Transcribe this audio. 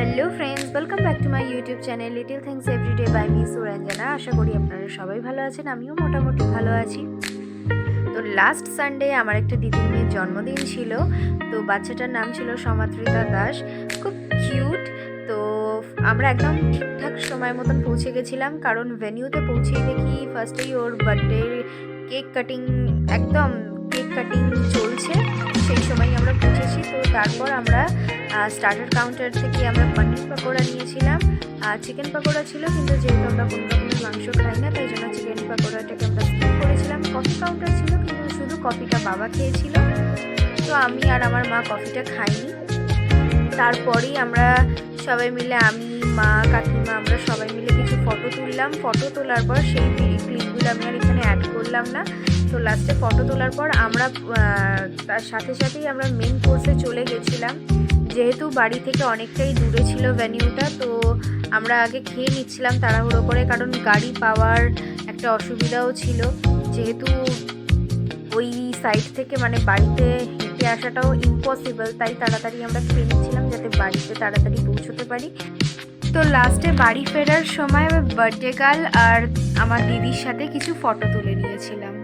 Hello friends, welcome back to my YouTube channel little things everyday by me Suranjana. আশা করি আপনারা সবাই ভালো আছেন, আমিও মোটামুটি ভালো আছি। তো লাস্ট সানডে আমার একটা দিদির মেয়ের জন্মদিন ছিল। তো বাচ্চাটার নাম ছিল সমাদৃতা দাস, খুব কিউট। তো আমরা একদম ঠিকঠাক সময় মতন পৌঁছে গেছিলাম, কারণ ভেনিউতে পৌঁছেই দেখি ফার্স্টেই ওর বার্থডে কেক কাটিং চলছে। সেই সময় আমরা পৌঁছেছি। তো তারপর আমরা স্টার্টার কাউন্টার থেকে আমরা পনির পাকোড়া নিয়েছিলাম, চিকেন পাকোড়া ছিল, কিন্তু যেহেতু আমরা কোনো রকমের মাংস খাই না, তাই জন্য চিকেন পাকোড়াটাকে আমরা স্কিপ করেছিলাম। কফি কাউন্টার ছিল, কিন্তু শুধু কফিটা বাবা খেয়েছিল, তো আমি আর আমার মা কফিটা খাইনি। তারপরেই আমরা সবাই মিলে, আমি, মা, কাকিমা, আমরা সবাই মিলে কিছু ফটো তুললাম। ফটো তোলার পর সেই ক্লিপগুলো আমি আর এখানে অ্যাড করলাম না। তো লাস্টে ফটো তোলার পর আমরা তার সাথে সাথেই আমরা মেন কোর্সে চলে গেছিলাম। যেহেতু বাড়ি থেকে অনেকটাই দূরে ছিল ভেনিউটা, তো আমরা আগে খেয়ে নিচ্ছিলাম তাড়াহুড়ো করে, কারণ গাড়ি পাওয়ার একটা অসুবিধাও ছিল। যেহেতু ওই সাইড থেকে মানে বাড়িতে হেঁটে আসাটাও ইম্পসিবল, তাই তাড়াতাড়ি আমরা খেয়ে নিচ্ছিলাম যাতে বাড়িতে তাড়াতাড়ি পৌঁছতে পারি। তো লাস্টে বাড়ি ফেরার সময় বার্থডে গার্ল আর আমার দিদির সাথে কিছু ফটো তুলে নিয়েছিলাম।